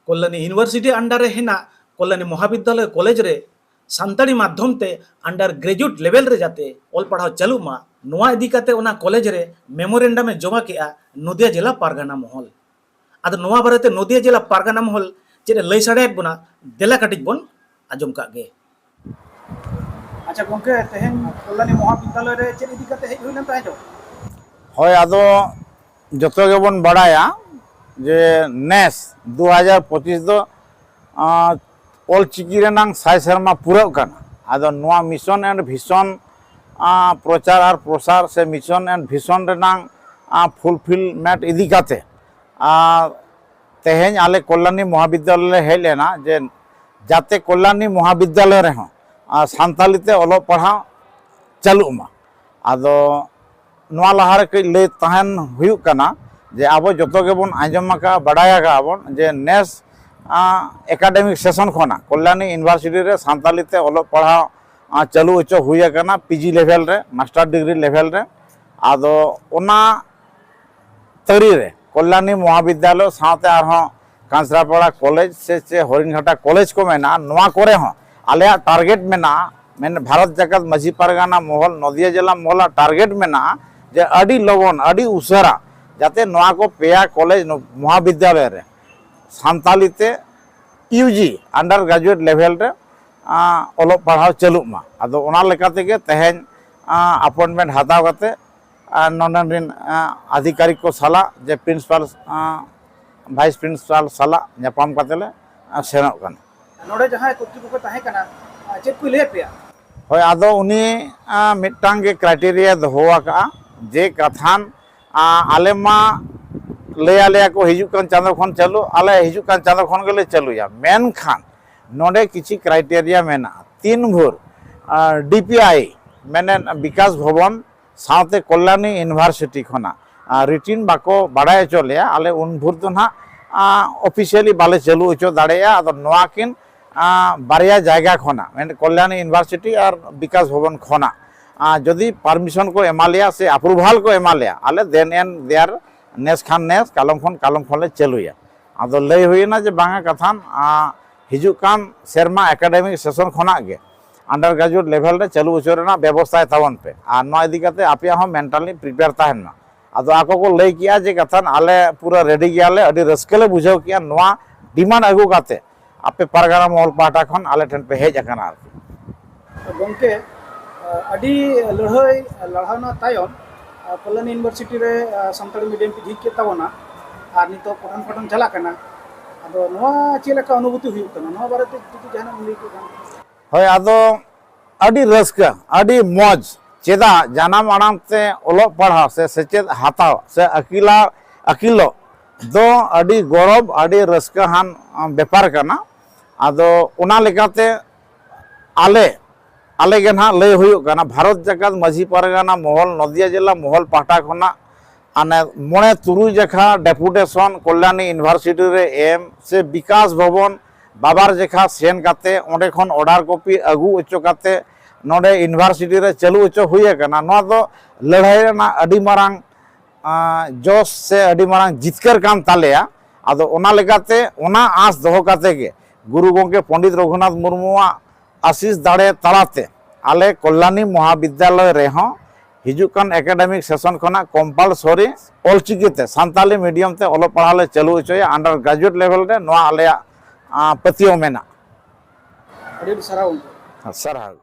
Kalyani university under रे हेना कल्याणी महाविद्यालय college रे सानताड़ी माध्यम ते अंडर ग्रेजुएट लेवल रे जाते ऑल पढ़ाव चालू मा नोआ इदी काते ओना कॉलेज रे मेमोरेंडम जमा केआ नदिया जिला पारगाना महल आद नोआ बारेते नदिया जिला पारगाना महल चेद लई साड़े बना देला काटिज बन आजम का गे। अच्छा गंके तेहन कल्याणी महाविद्यालय रे चेद इदी काते हेज होइना ताहे जो होय आदो जतो गेबन बड़ाया जे नेस 2025 दो ऑल चिकी रेनांग साय शर्मा पूरा काना आदो नोआ मिशन एंड विजन प्रचार और प्रसार से मिशन एंड विजन रेनांग फुलफिलमेंट इदी काते तेहेन आले कल्याणी महाविद्यालय हेज लेना जे जाते कल्याणी महाविद्यालय रे सानताली ते ओलो पढ़ाव चालू मा आदो नोआ लहारे कई लय तहन हुयुक काना जे आबो जतो गेबन आंजम का बड़ाया का आबन जे नेस एकाडेमिक सेशन खोना कल्याणी यूनिवर्सिटी रे सानताली ते ओलो पढ़ाव चालू होचो हुया काना पीजी लेवल रे मास्टर डिग्री लेवल रे आदो ओना तरी रे कल्याणी महाविद्यालय साथे आरहो कांसरापाड़ा कॉलेज से हरिणघाटा कॉलेज को मेना नोआ करे हो आले टारगेट मेना मैंने भारत जगत माझी पारगाना महल नदिया जिला महल टारगेट मेना जे अडी लगन अडी उसरा जाते नोआ को पेया कॉलेज महाविद्यालय रे सानताली ते यूजी अंडर ग्रेजुएट लेवल रे ओलो पढ़ाव चालू मा आदो ओना लेकाते के तेहेन अपॉइंटमेंट हताव काते नोनन रिन अधिकारी को साला जे प्रिंसिपल वाइस प्रिंसिपल साला न्यापाम कातेले सेनो काना नोडे जहां कुत्ती को ताहे काना चेक को ले पेया होय आदो उनी मिटांग के क्राइटेरिया दोहोआ का जे कथान आलेमा ले आले को हिजु कान चांदो खन चालू आले हिजु कान चांदो खन गेले चालू या मेन खान नोडे किछि क्राइटेरिया मेना 3 भोर डीपीआई मेने विकास भवन साथे कल्याणी यूनिवर्सिटी खना रिटिन बाको बाडाय चले आले उन भोर तो ना ऑफिशियली बाले चालू होचो दाड़ेया आदो नोआ किन बारिया जायगा खना मेन कल्याणी यूनिवर्सिटी और विकास भवन खना जदि परमिशन को एमालिया से अप्रूवल को एमालिया आले देन एंड देयर नेस खान नेस कालम खन ले चालूया आदो लय हुईना जे बांगा कथान हिजु कान सेरमा एकेडमिक सेशन खना गे अंडर ग्रेजुएट लेवल रे चालू उचोरना व्यवस्था तावन पे आ नो इदी काते आपिया हो मेंटली प्रिपेयर ताहना आदो आको को लय किया जे कथान आले पूरा रेडी गयाले अडी रस्केले बुझाव किया नोआ डिमांड अगु काते आपे पारगाना महल पाटा खन आले ठन पे हेज अकना आरकी गंके अडी लड़ाई लड़ावना तायम कल्याणी यूनिवर्सिटी रे सानताली मीडियम पे झिक के तावना आर नितो पठन चला कना आदो नोआ चेलका अनुभूति हुई कना नोआ बारे ते जहाना मिली के होय आदो अडी रस्का अडी मौज चेदा जानाम आराम ते ओलो पढ़ा से सेचेद हाताव से अकिलो दो अडी गौरव अडी रस्का हान व्यापार कना आदो उना लेकाते आले के ना लय हुई कना भारत जगत माझी पारगाना महल नदिया जिला महल पाटा खना आने मने तुरु जखा डेपुटेशन कल्याणी यूनिवर्सिटी रे एम से विकास भवन बाबार जखा सेन काते ओंडे खन ऑर्डर कॉपी अगु उच्चो काते नोडे यूनिवर्सिटी रे चालू उच्चो हुई कना नो दो लड़ाई ना अडी मारांग जोश से अडी मारांग जितकर काम तालेया आदो ओना लेकाते ओना आस दोहो काते के गुरु गोंके पंडित रघुनाथ मुर्मुआ आशीष दाड़े तालाते आले कल्याणी महाविद्यालय रे हो हिजुकान एकेडमिक सेशन खना कंपलसरी ऑलचिकीते सानताली मीडियम ते ओलो पढ़ाले चालू होचोया अंडर ग्रेजुएट लेवल रे नोआ आलेया पतियो मेना अड़ी सराव सराव